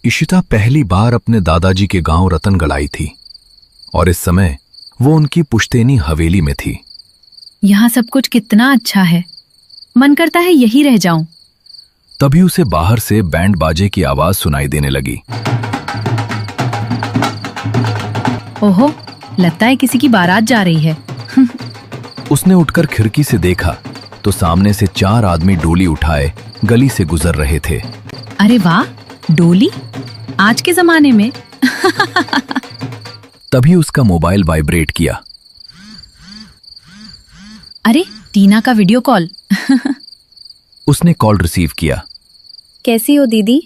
इशिता पहली बार अपने दादाजी के गांव रतनगढ़ आई थी और इस समय वो उनकी पुश्तैनी हवेली में थी। यहाँ सब कुछ कितना अच्छा है, मन करता है यही रह जाऊं। तभी उसे बाहर से बैंड बाजे की आवाज सुनाई देने लगी। ओहो, लगता है किसी की बारात जा रही है। उसने उठकर खिड़की से देखा तो सामने से 4 आदमी डोली उठाए गली से गुजर रहे थे। अरे वाह, डोली आज के जमाने में। तभी उसका मोबाइल वाइब्रेट किया। अरे टीना का वीडियो कॉल। उसने कॉल रिसीव किया। कैसी हो दीदी?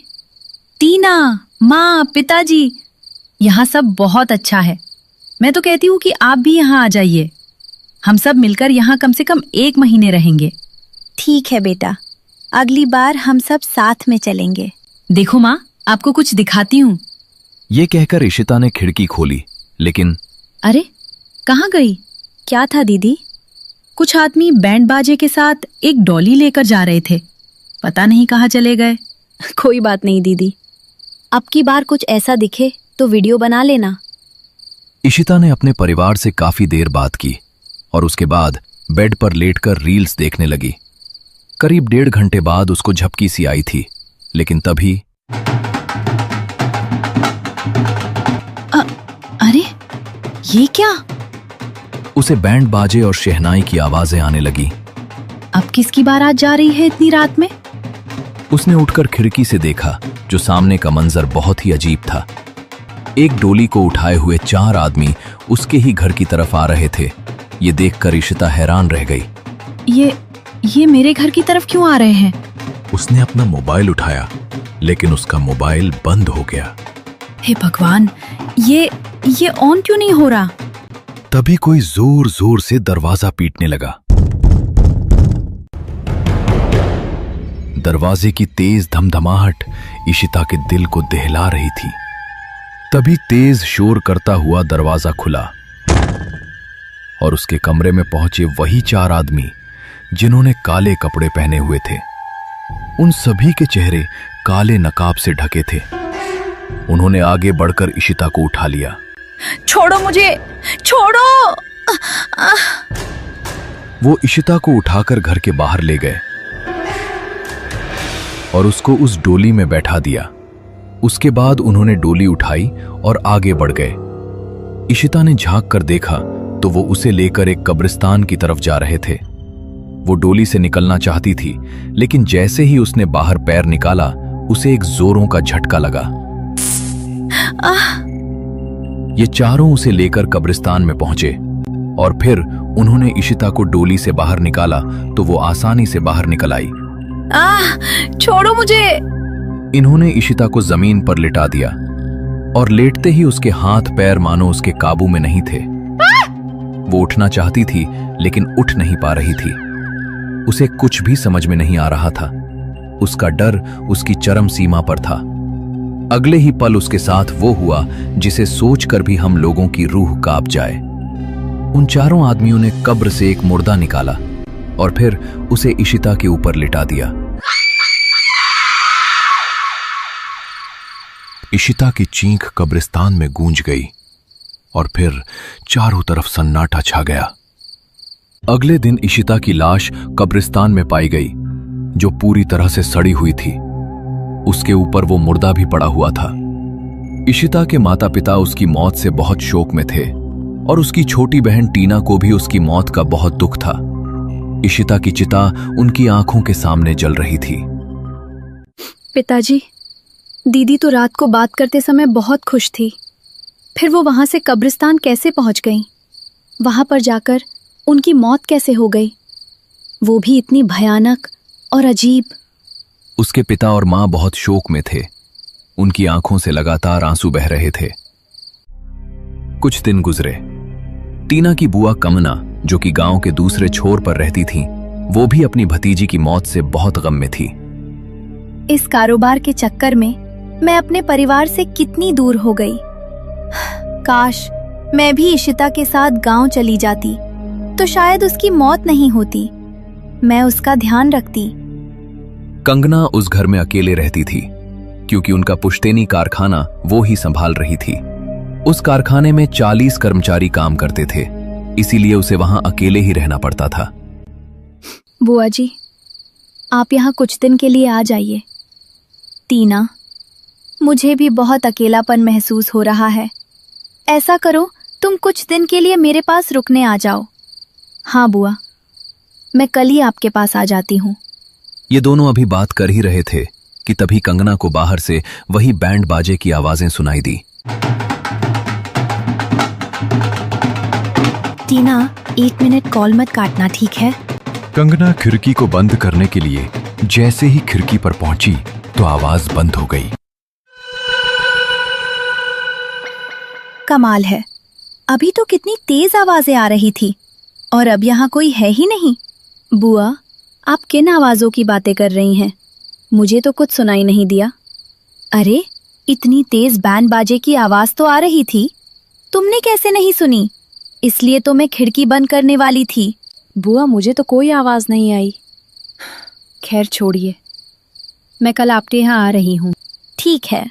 टीना, माँ, पिताजी, यहाँ सब बहुत अच्छा है। मैं तो कहती हूँ कि आप भी यहाँ आ जाइए। हम सब मिलकर यहाँ कम से कम 1 महीने रहेंगे। ठीक है बेटा, अगली बार हम सब साथ में चलेंगे। देखो माँ, आपको कुछ दिखाती हूँ। ये कहकर इशिता ने खिड़की खोली, लेकिन अरे कहाँ गई? क्या था दीदी? कुछ आदमी बैंड बाजे के साथ एक डॉली लेकर जा रहे थे, पता नहीं कहाँ चले गए। कोई बात नहीं दीदी, अब की बार कुछ ऐसा दिखे तो वीडियो बना लेना। इशिता ने अपने परिवार से काफी देर बात की और उसके बाद बेड पर लेटकर रील्स देखने लगी। करीब 1.5 घंटे बाद उसको झपकी सी आई थी, लेकिन तभी अरे ये क्या? उसे बैंड बाजे और शहनाई की आवाजें आने लगी। अब किसकी बारात जा रही है इतनी रात में? उसने उठकर खिड़की से देखा, जो सामने का मंजर बहुत ही अजीब था। एक डोली को उठाए हुए 4 आदमी उसके ही घर की तरफ आ रहे थे। ये देखकर इशिता हैरान रह गई। ये मेरे घर की तरफ क्यों आ रहे हैं? उसने अपना मोबाइल उठाया, लेकिन उसका मोबाइल बंद हो गया। हे भगवान, ये ऑन क्यों नहीं हो रहा? तभी कोई जोर जोर से दरवाजा पीटने लगा। दरवाजे की तेज धमधमाहट इशिता के दिल को दहला रही थी। तभी तेज शोर करता हुआ दरवाजा खुला और उसके कमरे में पहुंचे वही 4 आदमी जिन्होंने काले कपड़े पहने हुए थे। उन सभी के चेहरे काले नकाब से ढके थे। उन्होंने आगे बढ़कर इशिता को उठा लिया। छोड़ो मुझे, छोड़ो! वो इशिता को उठाकर घर के बाहर ले गए और उसको उस डोली में बैठा दिया। उसके बाद उन्होंने डोली उठाई और आगे बढ़ गए। इशिता ने झांक कर देखा तो वो उसे लेकर एक कब्रिस्तान की तरफ जा रहे थे। वो डोली से निकलना चाहती थी, लेकिन जैसे ही उसने बाहर पैर निकाला, उसे एक जोरों का झटका लगा। ये चारों उसे लेकर कब्रिस्तान में पहुंचे और फिर उन्होंने इशिता को डोली से बाहर निकाला तो वो आसानी से बाहर निकल आई। छोड़ो मुझे! इन्होंने इशिता को जमीन पर लिटा दिया और लेटते ही उसके हाथ पैर मानो उसके काबू में नहीं थे। वो उठना चाहती थी, लेकिन उठ नहीं पा रही थी। उसे कुछ भी समझ में नहीं आ रहा था। उसका डर उसकी चरम सीमा पर था। अगले ही पल उसके साथ वो हुआ जिसे सोचकर भी हम लोगों की रूह कांप जाए। उन 4 आदमियों ने कब्र से एक मुर्दा निकाला और फिर उसे इशिता के ऊपर लिटा दिया। इशिता की चीख कब्रिस्तान में गूंज गई और फिर चारों तरफ सन्नाटा छा गया। अगले दिन इशिता की लाश कब्रिस्तान में पाई गई, जो पूरी तरह से सड़ी हुई थी। उसके ऊपर वो मुर्दा भी पड़ा हुआ था। इशिता के माता पिता उसकी मौत से बहुत शोक में थे और उसकी छोटी बहन टीना को भी उसकी मौत का बहुत दुख था। इशिता की चिता उनकी आंखों के सामने जल रही थी। पिताजी, दीदी तो रात को बात करते समय बहुत खुश थी, फिर वो वहां से कब्रिस्तान कैसे पहुंच गई? वहां पर जाकर उनकी मौत कैसे हो गई, वो भी इतनी भयानक और अजीब? उसके पिता और मां बहुत शोक में थे। उनकी आंखों से लगातार आंसू बह रहे थे। कुछ दिन गुजरे। टीना की बुआ कमना, जो कि गांव के दूसरे छोर पर रहती थी, वो भी अपनी भतीजी की मौत से बहुत गम में थी। इस कारोबार के चक्कर में मैं अपने परिवार से कितनी दूर हो गई। काश मैं भी इशिता के साथ गांव चली जाती तो शायद उसकी मौत नहीं होती। मैं उसका ध्यान रखती। कंगना उस घर में अकेले रहती थी। क्योंकि उनका पुश्तैनी कारखाना वो ही संभाल रही थी। उस कारखाने में 40 कर्मचारी काम करते थे, इसीलिए उसे वहां अकेले ही रहना पड़ता था। बुआ जी, आप यहाँ कुछ दिन के लिए आ जाइए। टीना, मुझे भी बहुत अकेलापन महसूस हो रहा है। ऐसा करो, तुम कुछ दिन के लिए मेरे पास रुकने आ जाओ। हाँ बुआ, मैं कल ही आपके पास आ जाती हूँ। ये दोनों अभी बात कर ही रहे थे कि तभी कंगना को बाहर से वही बैंड बाजे की आवाजें सुनाई दी। टीना, 1 मिनट कॉल मत काटना, ठीक है? कंगना खिड़की को बंद करने के लिए जैसे ही खिड़की पर पहुंची तो आवाज बंद हो गई। कमाल है, अभी तो कितनी तेज आवाजें आ रही थी और अब यहाँ कोई है ही नहीं। बुआ, आप किन आवाजों की बातें कर रही हैं? मुझे तो कुछ सुनाई नहीं दिया। अरे, इतनी तेज बैंड बाजे की आवाज तो आ रही थी, तुमने कैसे नहीं सुनी? इसलिए तो मैं खिड़की बंद करने वाली थी। बुआ, मुझे तो कोई आवाज नहीं आई। खैर छोड़िए, मैं कल आपके यहाँ आ रही हूँ। ठीक है।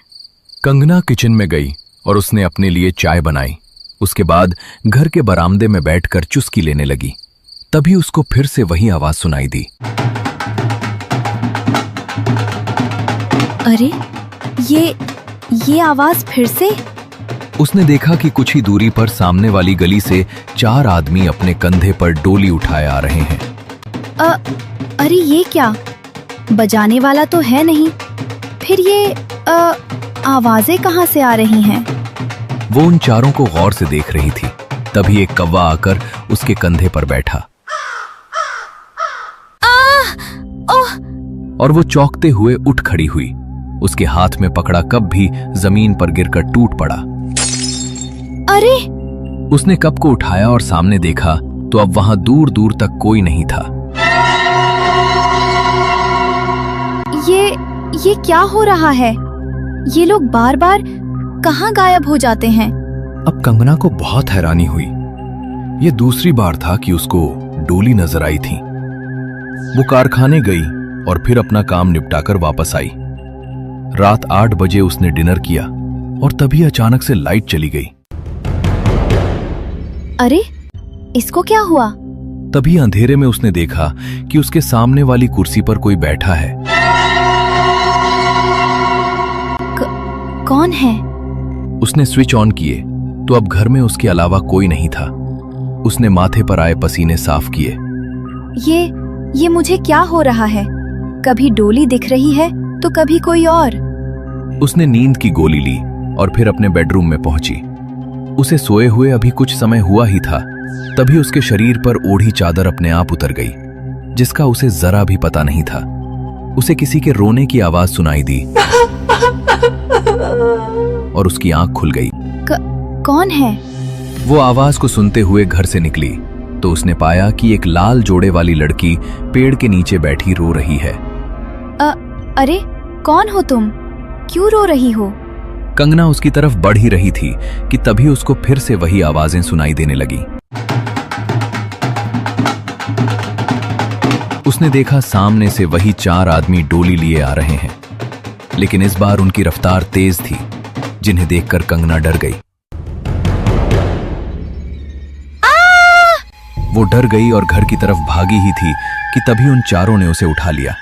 कंगना किचन में गई और उसने अपने लिए चाय बनाई। उसके बाद घर के बरामदे में बैठकर चुस्की लेने लगी। तभी उसको फिर से वही आवाज सुनाई दी। अरे, ये आवाज फिर से? उसने देखा कि कुछ ही दूरी पर सामने वाली गली से 4 आदमी अपने कंधे पर डोली उठाए आ रहे हैं। अरे ये क्या? बजाने वाला तो है नहीं, फिर ये आवाजें कहाँ से आ रही हैं? वो उन चारों को गौर से देख रही थी। तभी एक कौवा आकर उसके कंधे पर बैठा और वो चौंकते हुए उठ खड़ी हुई। उसके हाथ में पकड़ा कप भी जमीन पर गिरकर टूट पड़ा। अरे! उसने कप को उठाया और सामने देखा तो अब वहां दूर दूर तक कोई नहीं था। ये क्या हो रहा है? ये लोग बार बार कहाँ गायब हो जाते हैं? अब कंगना को बहुत हैरानी हुई। ये दूसरी बार था कि उसको डोली नजर आई थी। वो कारखाने गई और फिर अपना काम निपटाकर वापस आई। रात 8 बजे उसने डिनर किया और तभी अचानक से लाइट चली गई। अरे, इसको क्या हुआ? तभी अंधेरे में उसने देखा कि उसके सामने वाली कुर्सी पर कोई बैठा है। कौन है? उसने स्विच ऑन किए तो अब घर में उसके अलावा कोई नहीं था। उसने माथे पर आए पसीने साफ किए। ये मुझे क्या हो रहा है? कभी डोली दिख रही है तो कभी कोई और। उसने नींद की गोली ली और फिर अपने बेडरूम में पहुंची। उसे सोए हुए अभी कुछ समय हुआ ही था, तभी उसके शरीर पर ओढ़ी चादर अपने आप उतर गई, जिसका उसे जरा भी पता नहीं था। उसे किसी के रोने की आवाज सुनाई दी और उसकी आंख खुल गई। कौन है? वो आवाज को सुनते हुए घर से निकली तो उसने पाया कि एक लाल जोड़े वाली लड़की पेड़ के नीचे बैठी रो रही है। अरे, कौन हो तुम? क्यों रो रही हो? कंगना उसकी तरफ बढ़ ही रही थी कि तभी उसको फिर से वही आवाजें सुनाई देने लगी। उसने देखा सामने से वही 4 आदमी डोली लिए आ रहे हैं, लेकिन इस बार उनकी रफ्तार तेज थी, जिन्हें देखकर कंगना डर गई। वो डर गई और घर की तरफ भागी ही थी कि तभी उन चारों ने उसे उठा लिया।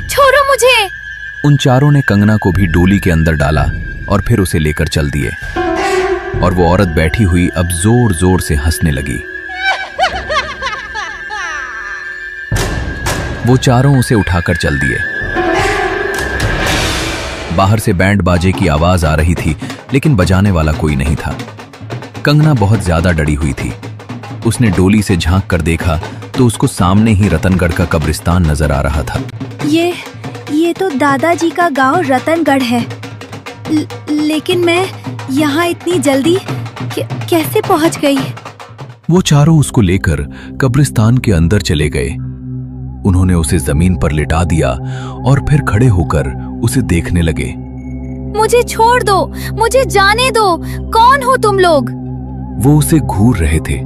छोड़ो मुझे! उन चारों ने कंगना को भी डोली के अंदर डाला और फिर उसे लेकर चल दिए। और वो औरत बैठी हुई अब जोर जोर से हंसने लगी। वो चारों उसे उठाकर चल दिए। बाहर से बैंड बाजे की आवाज आ रही थी, लेकिन बजाने वाला कोई नहीं था। कंगना बहुत ज्यादा डरी हुई थी। उसने डोली से झांक कर देखा तो उसको सामने ही रतनगढ़ का कब्रिस्तान नजर आ रहा था। ये तो दादाजी का गांव रतनगढ़ है। लेकिन मैं यहाँ इतनी जल्दी कैसे पहुँच गई? वो चारों उसको लेकर कब्रिस्तान के अंदर चले गए। उन्होंने उसे जमीन पर लिटा दिया और फिर खड़े होकर उसे देखने लगे। मुझे छोड़ दो, मुझे जाने दो। कौन हो तुम लोग? वो उसे घूर रहे थे।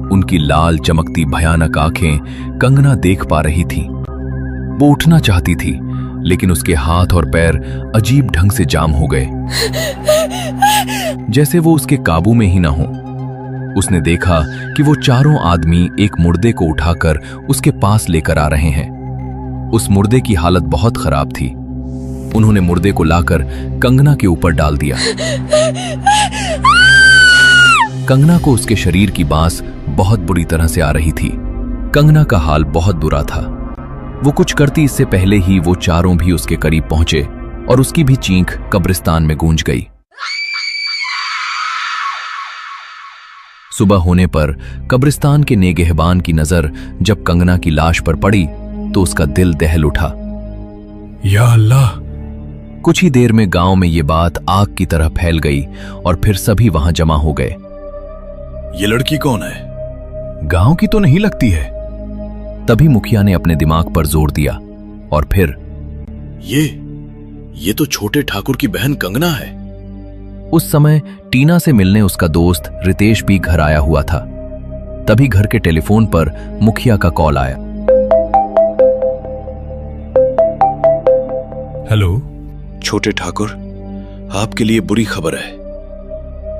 उनकी लाल चमकती भयानक आंखें कंगना देख पा रही थी। वो उठना चाहती थी, लेकिन उसके हाथ और पैर अजीब ढंग से जाम हो गए, जैसे वो उसके काबू में ही ना हो। उसने देखा कि वो चारों आदमी एक मुर्दे को उठाकर उसके पास लेकर आ रहे हैं। उस मुर्दे की हालत बहुत खराब थी। उन्होंने मुर्दे को लाकर कंगना के ऊपर डाल दिया। कंगना को उसके शरीर की बांस बहुत बुरी तरह से आ रही थी। कंगना का हाल बहुत बुरा था। वो कुछ करती इससे पहले ही वो चारों भी उसके करीब पहुंचे और उसकी भी चीख कब्रिस्तान में गूंज गई। सुबह होने पर कब्रिस्तान के नेगहबान की नजर जब कंगना की लाश पर पड़ी तो उसका दिल दहल उठा। या अल्लाह! कुछ ही देर में गांव में ये बात आग की तरह फैल गई और फिर सभी वहां जमा हो गए। ये लड़की कौन है? गांव की तो नहीं लगती है। तभी मुखिया ने अपने दिमाग पर जोर दिया और फिर ये तो छोटे ठाकुर की बहन कंगना है। उस समय टीना से मिलने उसका दोस्त रितेश भी घर आया हुआ था। तभी घर के टेलीफोन पर मुखिया का कॉल आया। हेलो। छोटे ठाकुर, आपके लिए बुरी खबर है।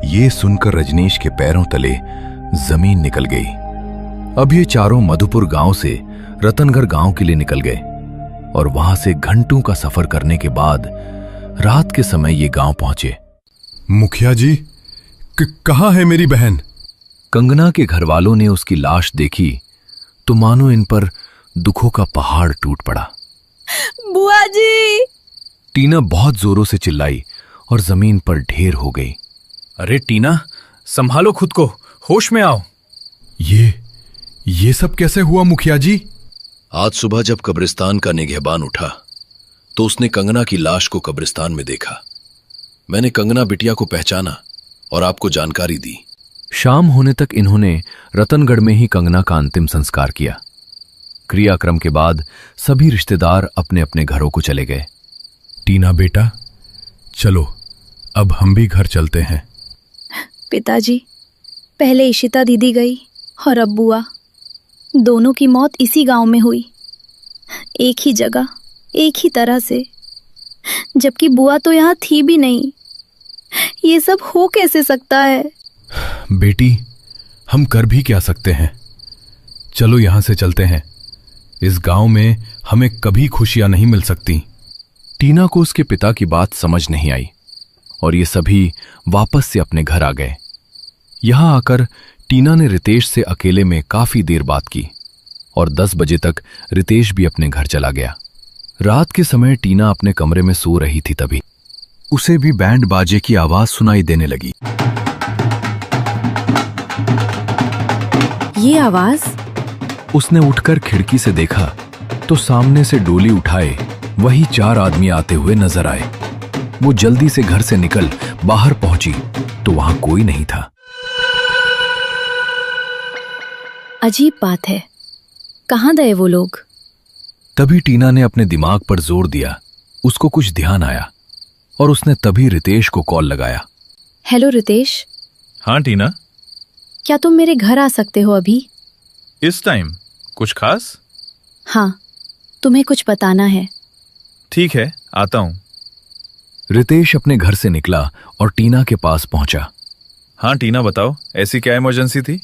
ये सुनकर रजनीश के पैरों तले जमीन निकल गई। अब ये चारों मधुपुर गांव से रतनगढ़ गांव के लिए निकल गए और वहां से घंटों का सफर करने के बाद रात के समय ये गांव पहुंचे। मुखिया जी, कहां है मेरी बहन? कंगना के घर वालों ने उसकी लाश देखी तो मानो इन पर दुखों का पहाड़ टूट पड़ा। बुआ जी! टीना बहुत जोरों से चिल्लाई और जमीन पर ढेर हो गई। अरे टीना, संभालो खुद को, होश में आओ। ये सब कैसे हुआ मुखिया जी? आज सुबह जब कब्रिस्तान का निगहबान उठा तो उसने कंगना की लाश को कब्रिस्तान में देखा। मैंने कंगना बिटिया को पहचाना और आपको जानकारी दी। शाम होने तक इन्होंने रतनगढ़ में ही कंगना का अंतिम संस्कार किया। क्रियाक्रम के बाद सभी रिश्तेदार अपने अपने घरों को चले गए। टीना बेटा, चलो अब हम भी घर चलते हैं। पिताजी, पहले इशिता दीदी गई और अब बुआ। दोनों की मौत इसी गांव में हुई, एक ही जगह, एक ही तरह से, जबकि बुआ तो यहाँ थी भी नहीं। ये सब हो कैसे सकता है? बेटी, हम कर भी क्या सकते हैं। चलो यहां से चलते हैं। इस गांव में हमें कभी खुशियां नहीं मिल सकती। टीना को उसके पिता की बात समझ नहीं आई और ये सभी वापस से अपने घर आ गए। यहां आकर टीना ने रितेश से अकेले में काफी देर बात की और 10 बजे तक रितेश भी अपने घर चला गया। रात के समय टीना अपने कमरे में सो रही थी, तभी उसे भी बैंड बाजे की आवाज सुनाई देने लगी। ये आवाज? उसने उठकर खिड़की से देखा तो सामने से डोली उठाए वही 4 आदमी आते हुए नजर आए। वो जल्दी से घर से निकल बाहर पहुंची तो वहां कोई नहीं था। अजीब बात है, कहाँ गए वो लोग? तभी टीना ने अपने दिमाग पर जोर दिया। उसको कुछ ध्यान आया और उसने तभी रितेश को कॉल लगाया। हेलो रितेश। हाँ टीना, क्या तुम मेरे घर आ सकते हो अभी? इस टाइम कुछ खास? हाँ, तुम्हें कुछ बताना है। ठीक है, आता हूं। रितेश अपने घर से निकला और टीना के पास पहुंचा। हाँ टीना, बताओ, ऐसी क्या इमरजेंसी थी?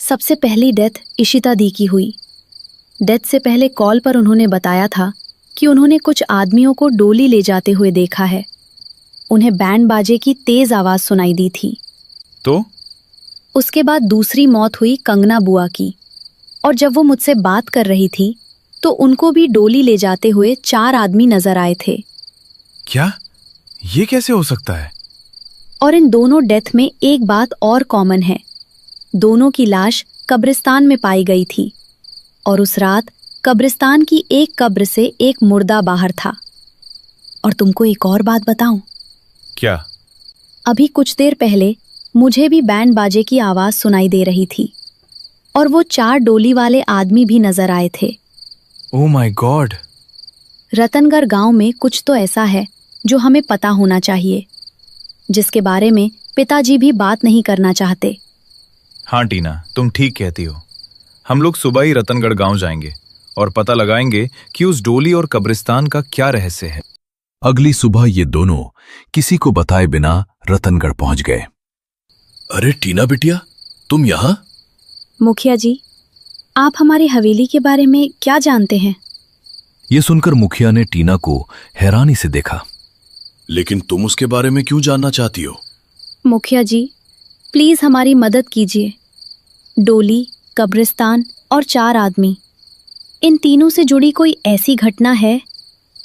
सबसे पहली डेथ इशिता दी की हुई। डेथ से पहले कॉल पर उन्होंने बताया था कि उन्होंने कुछ आदमियों को डोली ले जाते हुए देखा है। उन्हें बैंड बाजे की तेज आवाज सुनाई दी थी। तो उसके बाद दूसरी मौत हुई कंगना बुआ की, और जब वो मुझसे बात कर रही थी तो उनको भी डोली ले जाते हुए 4 आदमी नजर आए थे। क्या? ये कैसे हो सकता है? और इन दोनों डेथ में एक बात और कॉमन है, दोनों की लाश कब्रिस्तान में पाई गई थी और उस रात कब्रिस्तान की एक कब्र से एक मुर्दा बाहर था। और तुमको एक और बात बताऊं? क्या? अभी कुछ देर पहले मुझे भी बैंड बाजे की आवाज सुनाई दे रही थी और वो 4 डोली वाले आदमी भी नजर आए थे। Oh my God! रतनगढ़ गांव में कुछ तो ऐसा है जो हमें पता होना चाहिए, जिसके बारे में पिताजी भी बात नहीं करना चाहते। हाँ टीना, तुम ठीक कहती हो। हम लोग सुबह ही रतनगढ़ गांव जाएंगे और पता लगाएंगे कि उस डोली और कब्रिस्तान का क्या रहस्य है। अगली सुबह ये दोनों किसी को बताए बिना रतनगढ़ पहुंच गए। अरे टीना बिटिया, तुम यहां? मुखिया जी, आप हमारी हवेली के बारे में क्या जानते हैं? ये सुनकर मुखिया ने टीना को हैरानी से देखा। लेकिन तुम उसके बारे में क्यों जानना चाहती हो? मुखिया जी, प्लीज हमारी मदद कीजिए। डोली, कब्रिस्तान और 4 आदमी, इन तीनों से जुड़ी कोई ऐसी घटना है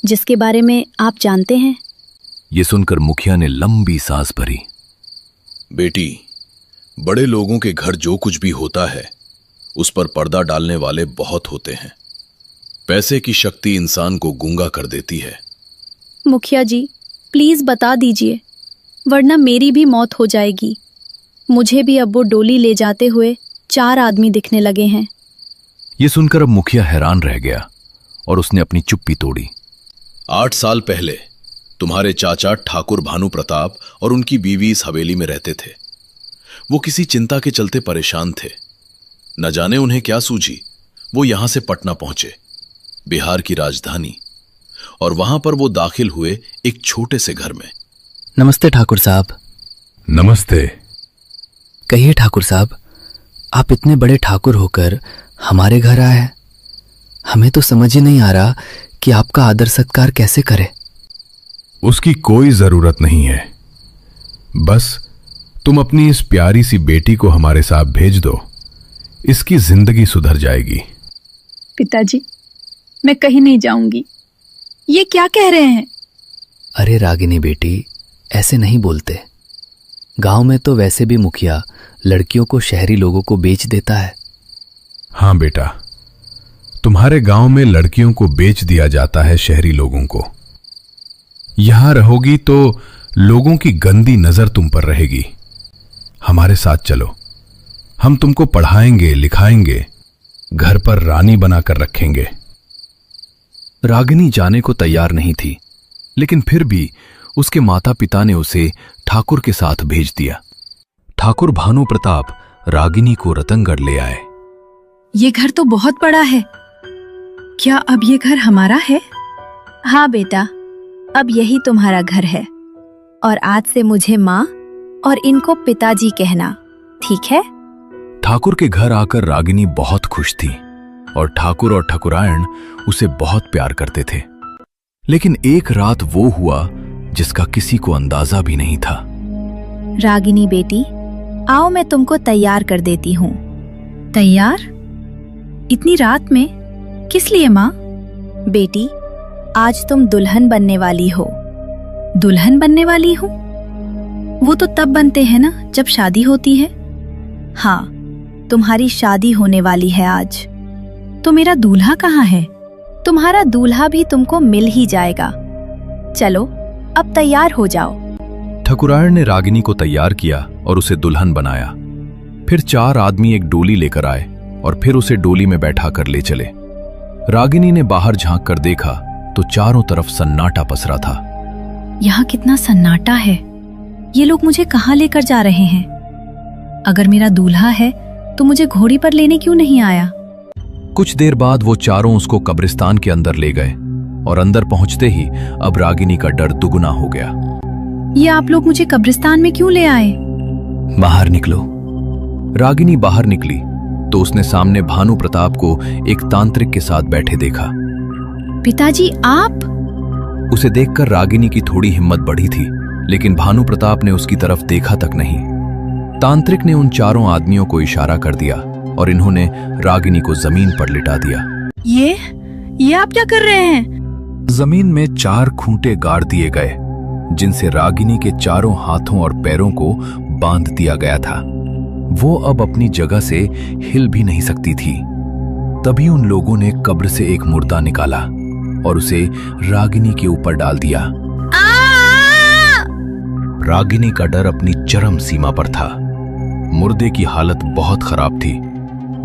जिसके बारे में आप जानते हैं? ये सुनकर मुखिया ने लंबी सांस भरी। बेटी, बड़े लोगों के घर जो कुछ भी होता है उस पर पर्दा डालने वाले बहुत होते हैं। पैसे की शक्ति इंसान को गूंगा कर देती है। मुखिया जी, प्लीज बता दीजिए, वरना मेरी भी मौत हो जाएगी। मुझे भी अब वो डोली ले जाते हुए 4 आदमी दिखने लगे हैं। ये सुनकर अब मुखिया हैरान रह गया और उसने अपनी चुप्पी तोड़ी। 8 साल पहले तुम्हारे चाचा ठाकुर भानु प्रताप और उनकी बीवी इस हवेली में रहते थे। वो किसी चिंता के चलते परेशान थे। न जाने उन्हें क्या सूझी, वो यहां से पटना पहुंचे, बिहार की राजधानी, और वहां पर वो दाखिल हुए एक छोटे से घर में। नमस्ते ठाकुर साहब। नमस्ते। कहिए ठाकुर साहब, आप इतने बड़े ठाकुर होकर हमारे घर आए हैं। हमें तो समझ ही नहीं आ रहा कि आपका आदर सत्कार कैसे करें। उसकी कोई जरूरत नहीं है। बस तुम अपनी इस प्यारी सी बेटी को हमारे साथ भेज दो, इसकी जिंदगी सुधर जाएगी। पिताजी, मैं कहीं नहीं जाऊंगी। ये क्या कह रहे हैं? अरे रागिनी बेटी, ऐसे नहीं बोलते। गांव में तो वैसे भी मुखिया लड़कियों को शहरी लोगों को बेच देता है। हाँ बेटा, तुम्हारे गांव में लड़कियों को बेच दिया जाता है शहरी लोगों को। यहां रहोगी तो लोगों की गंदी नजर तुम पर रहेगी। हमारे साथ चलो, हम तुमको पढ़ाएंगे लिखाएंगे, घर पर रानी बनाकर रखेंगे। रागिनी जाने को तैयार नहीं थी, लेकिन फिर भी उसके माता पिता ने उसे ठाकुर के साथ भेज दिया। ठाकुर भानु प्रताप रागिनी को रतनगढ़ ले आए। ये घर तो बहुत बड़ा है। क्या अब ये घर हमारा है? हाँ बेटा, अब यही तुम्हारा घर है, और आज से मुझे माँ और इनको पिताजी कहना, ठीक है? ठाकुर के घर आकर रागिनी बहुत खुश थी और ठाकुर और ठकुरायन उसे बहुत प्यार करते थे। लेकिन एक रात वो हुआ जिसका किसी को अंदाजा भी नहीं था। रागिनी बेटी, आओ मैं तुमको तैयार कर देती हूँ। तैयार? इतनी रात में? किस लिए माँ? बेटी, आज तुम दुल्हन बनने वाली हो। दुल्हन बनने वाली हूँ? वो तो तब बनते हैं ना जब शादी होती है। हाँ, तुम्हारी शादी होने वाली है आज। तो मेरा दूल्हा कहाँ है? तुम्हारा दूल्हा भी तुमको मिल ही जाएगा। चलो, अब तैयार हो जाओ। ठकुरायन ने रागिनी को तैयार किया और उसे दुल्हन बनाया। फिर 4 आदमी एक डोली लेकर आए और फिर उसे डोली में बैठा कर ले चले। रागिनी ने बाहर झांक कर देखा तो चारों तरफ सन्नाटा पसरा था। यहाँ कितना सन्नाटा है। ये लोग मुझे कहाँ लेकर जा रहे हैं? अगर मेरा दूल्हा है तो मुझे घोड़ी पर लेने क्यों नहीं आया? कुछ देर बाद वो चारों उसको कब्रिस्तान के अंदर ले गए और अंदर पहुंचते ही अब रागिनी का डर दुगुना हो गया। ये आप लोग मुझे कब्रिस्तान में क्यों ले आए? बाहर निकलो। रागिनी बाहर निकली तो उसने सामने भानु प्रताप को एक तांत्रिक के साथ बैठे देखा। पिताजी, आप? उसे देखकर रागिनी की थोड़ी हिम्मत बढ़ी थी, लेकिन भानु प्रताप ने उसकी तरफ देखा तक नहीं। तांत्रिक ने उन चारों आदमियों को इशारा कर दिया और इन्होंने रागिनी को जमीन पर लिटा दिया। ये आप क्या कर रहे हैं? जमीन में 4 खूंटे गाड़ दिए गए, जिनसे रागिनी के चारों हाथों और पैरों को बांध दिया गया था। वो अब अपनी जगह से हिल भी नहीं सकती थी। तभी उन लोगों ने कब्र से एक मुर्दा निकाला और उसे रागिनी के ऊपर डाल दिया। रागिनी का डर अपनी चरम सीमा पर था। मुर्दे की हालत बहुत खराब थी,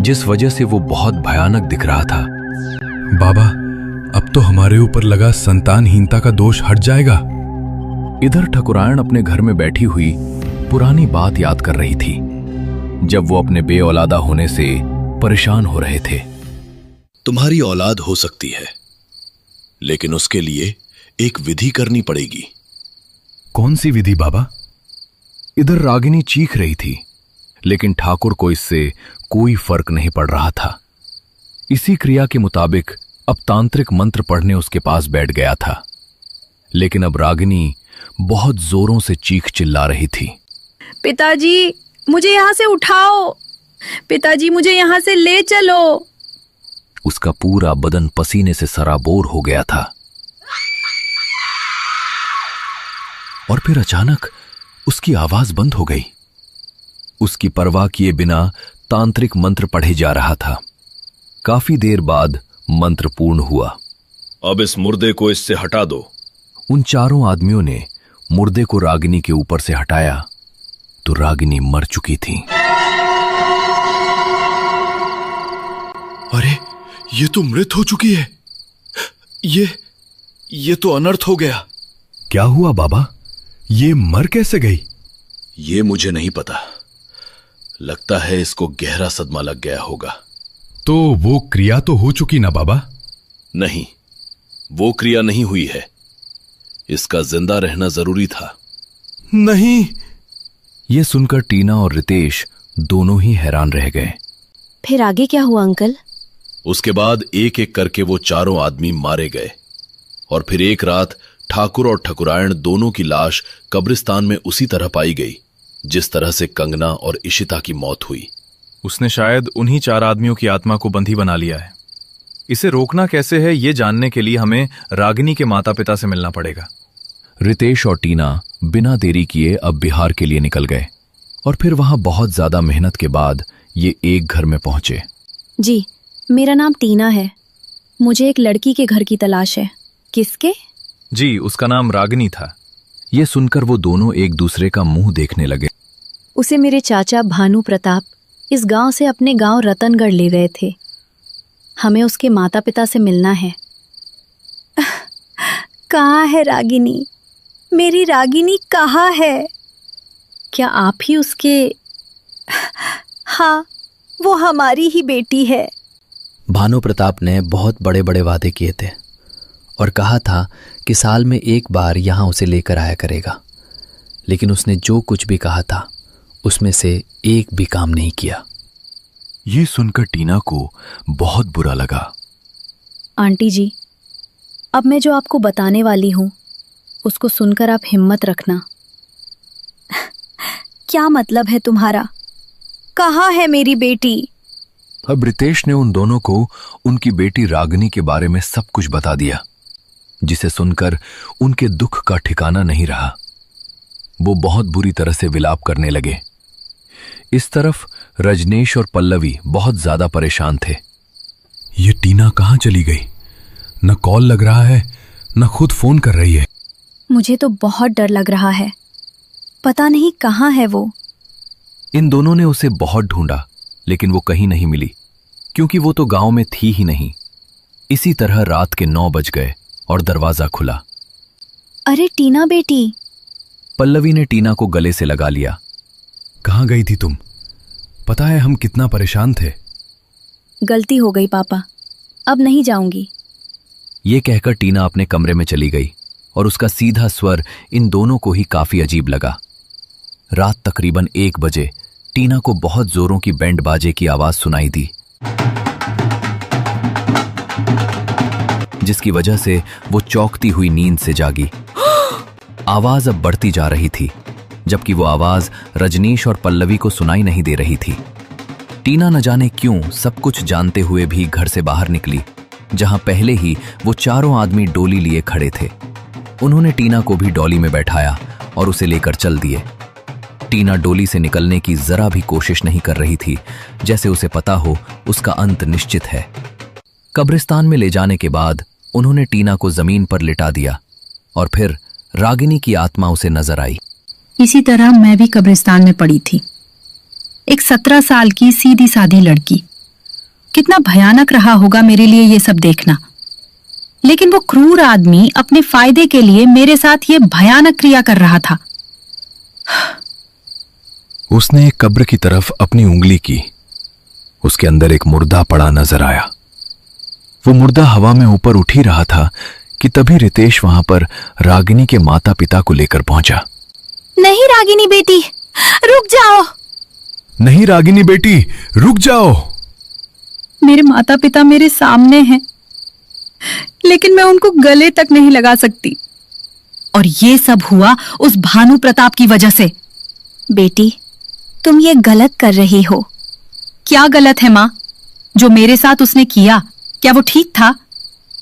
जिस वजह से वो बहुत भयानक दिख रहा था। बाबा, अब तो हमारे ऊपर लगा संतानहीनता का दोष हट जाएगा। इधर ठकुरायन अपने घर में बैठी हुई पुरानी बात याद कर रही थी, जब वो अपने बेऔलादा होने से परेशान हो रहे थे। तुम्हारी औलाद हो सकती है, लेकिन उसके लिए एक विधि करनी पड़ेगी। कौन सी विधि बाबा? इधर रागिनी चीख रही थी, लेकिन ठाकुर को इससे कोई फर्क नहीं पड़ रहा था। इसी क्रिया के मुताबिक अब तांत्रिक मंत्र पढ़ने उसके पास बैठ गया था, लेकिन अब रागिनी बहुत जोरों से चीख चिल्ला रही थी। पिताजी, मुझे यहाँ से उठाओ। पिताजी, मुझे यहाँ से ले चलो। उसका पूरा बदन पसीने से सराबोर हो गया था। और फिर अचानक उसकी आवाज बंद हो गई। उसकी परवाह किए बिना तांत्रिक मंत्र पढ़े जा रहा था। काफी देर बाद मंत्र पूर्ण हुआ। अब इस मुर्दे को इससे हटा दो। उन चारों आदमियों ने मुर्दे को रागिनी के ऊपर से हटाया तो रागिनी मर चुकी थी। अरे, ये तो मृत हो चुकी है। ये तो अनर्थ हो गया। क्या हुआ बाबा? ये मर कैसे गई? ये मुझे नहीं पता। लगता है इसको गहरा सदमा लग गया होगा। तो वो क्रिया तो हो चुकी ना बाबा? नहीं, वो क्रिया नहीं हुई है। इसका जिंदा रहना जरूरी था। नहीं। यह सुनकर टीना और रितेश दोनों ही हैरान रह गए। फिर आगे क्या हुआ अंकल? उसके बाद एक एक करके वो चारों आदमी मारे गए और फिर एक रात ठाकुर और ठकुरायण दोनों की लाश कब्रिस्तान में उसी तरह पाई गई जिस तरह से कंगना और इशिता की मौत हुई। उसने शायद उन्हीं 4 आदमियों की आत्मा को बंधी बना लिया है। इसे रोकना कैसे है, ये जानने के लिए हमें रागिनी के माता पिता से मिलना पड़ेगा। रितेश और टीना बिना देरी किए अब बिहार के लिए निकल गए और फिर वहां बहुत ज्यादा मेहनत के बाद ये एक घर में पहुंचे। जी, मेरा नाम टीना है। मुझे एक लड़की के घर की तलाश है। किसके? जी, उसका नाम रागिनी था। ये सुनकर वो दोनों एक दूसरे का मुंह देखने लगे। उसे मेरे चाचा भानु प्रताप इस गांव से अपने गांव रतनगढ़ ले गए थे। हमें उसके माता पिता से मिलना है। कहाँ है रागिनी? मेरी रागिनी कहाँ है? क्या आप ही उसके? हाँ, वो हमारी ही बेटी है। भानु प्रताप ने बहुत बड़े बड़े वादे किए थे और कहा था कि साल में एक बार यहाँ उसे लेकर आया करेगा, लेकिन उसने जो कुछ भी कहा था उसमें से एक भी काम नहीं किया। ये सुनकर टीना को बहुत बुरा लगा। आंटी जी, अब मैं जो आपको बताने वाली हूँ उसको सुनकर आप हिम्मत रखना। क्या मतलब है तुम्हारा? कहाँ है मेरी बेटी? अब रितेश ने उन दोनों को उनकी बेटी रागिनी के बारे में सब कुछ बता दिया, जिसे सुनकर उनके दुख का ठिकाना नहीं रहा। वो बहुत बुरी तरह से विलाप करने लगे। इस तरफ रजनीश और पल्लवी बहुत ज्यादा परेशान थे। ये टीना कहाँ चली गई? न कॉल लग रहा है, न खुद फोन कर रही है। मुझे तो बहुत डर लग रहा है। पता नहीं कहाँ है वो। इन दोनों ने उसे बहुत ढूंढा, लेकिन वो कहीं नहीं मिली, क्योंकि वो तो गांव में थी ही नहीं। इसी तरह रात के 9 बज गए और दरवाजा खुला। अरे टीना बेटी! पल्लवी ने टीना को गले से लगा लिया। कहाँ गई थी तुम? पता है हम कितना परेशान थे। गलती हो गई पापा, अब नहीं जाऊंगी। ये कहकर टीना अपने कमरे में चली गई और उसका सीधा स्वर इन दोनों को ही काफी अजीब लगा। रात तकरीबन 1 बजे टीना को बहुत जोरों की बैंड बाजे की आवाज सुनाई दी, जिसकी वजह से वो चौंकती हुई नींद से जागी। आवाज अब बढ़ती जा रही थी, जबकि वो आवाज रजनीश और पल्लवी को सुनाई नहीं दे रही थी। टीना न जाने क्यों सब कुछ जानते हुए भी घर से बाहर निकली, जहां पहले ही वो चारों आदमी डोली लिए खड़े थे। उन्होंने टीना को भी डोली में बैठाया और उसे लेकर चल दिए। टीना डोली से निकलने की जरा भी कोशिश नहीं कर रही थी, जैसे उसे पता हो उसका अंत निश्चित है। कब्रिस्तान में ले जाने के बाद उन्होंने टीना को जमीन पर लिटा दिया और फिर रागिनी की आत्मा उसे नजर आई। इसी तरह मैं भी कब्रिस्तान में पड़ी थी। एक 17 साल की सीधी सादी लड़की। कितना भयानक रहा होगा मेरे लिए ये सब देखना। लेकिन वो क्रूर आदमी अपने फायदे के लिए मेरे साथ ये भयानक क्रिया कर रहा था। उसने एक कब्र की तरफ अपनी उंगली की। उसके अंदर एक मुर्दा पड़ा नजर आया। वो मुर्दा हवा में ऊपर उठ ही रहा था कि तभी रितेश वहां पर रागिनी के माता पिता को लेकर पहुंचा। नहीं रागिनी बेटी, रुक जाओ। नहीं रागिनी बेटी, रुक जाओ। मेरे माता पिता मेरे सामने हैं, लेकिन मैं उनको गले तक नहीं लगा सकती। और ये सब हुआ उस भानु प्रताप की वजह से। बेटी, तुम ये गलत कर रही हो। क्या गलत है माँ? जो मेरे साथ उसने किया, क्या वो ठीक था?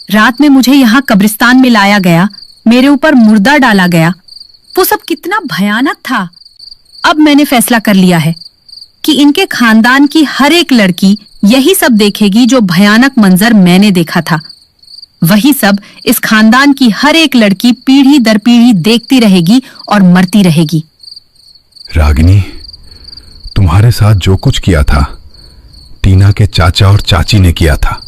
रात में मुझे यहाँ कब्रिस्तान में लाया गया, मेरे ऊपर मुर्दा डाला गया, वो सब कितना भयानक था। अब मैंने फैसला कर लिया है कि इनके खानदान की हर एक लड़की यही सब देखेगी जो भयानक मंजर मैंने देखा था। वही सब इस खानदान की हर एक लड़की पीढ़ी दर पीढ़ी देखती रहेगी और मरती रहेगी। रागिनी, तुम्हारे साथ जो कुछ किया था टीना के चाचा और चाची ने किया था।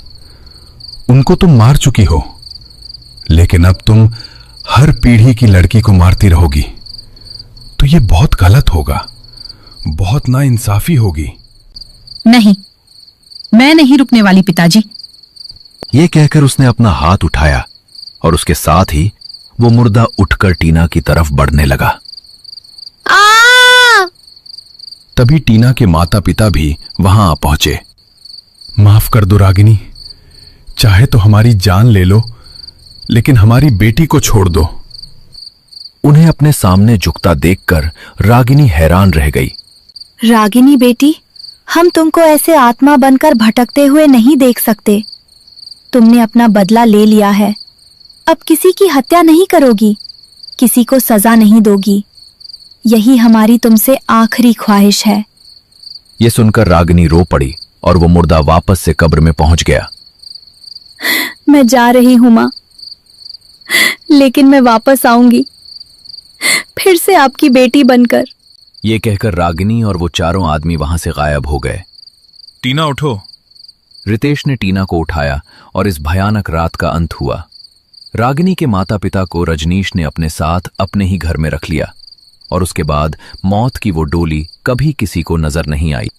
उनको तुम मार चुकी हो, लेकिन अब तुम हर पीढ़ी की लड़की को मारती रहोगी, तो ये बहुत गलत होगा, बहुत नाइंसाफी होगी। नहीं, मैं नहीं रुकने वाली पिताजी। ये कहकर उसने अपना हाथ उठाया और उसके साथ ही वो मुर्दा उठकर टीना की तरफ बढ़ने लगा। तभी टीना के माता पिता भी वहां आ पहुंचे। माफ कर दो रागिनी, चाहे तो हमारी जान ले लो, लेकिन हमारी बेटी को छोड़ दो। उन्हें अपने सामने झुकता देखकर रागिनी हैरान रह गई। रागिनी बेटी, हम तुमको ऐसे आत्मा बनकर भटकते हुए नहीं देख सकते। तुमने अपना बदला ले लिया है, अब किसी की हत्या नहीं करोगी, किसी को सजा नहीं दोगी। यही हमारी तुमसे आखिरी ख्वाहिश है। ये सुनकर रागिनी रो पड़ी और वो मुर्दा वापस से कब्र में पहुंच गया। मैं जा रही हूं मां, लेकिन मैं वापस आऊंगी, फिर से आपकी बेटी बनकर। ये कहकर रागिनी और वो चारों आदमी वहां से गायब हो गए। टीना उठो। रितेश ने टीना को उठाया और इस भयानक रात का अंत हुआ। रागिनी के माता पिता को रजनीश ने अपने साथ अपने ही घर में रख लिया और उसके बाद मौत की वो डोली कभी किसी को नजर नहीं आई।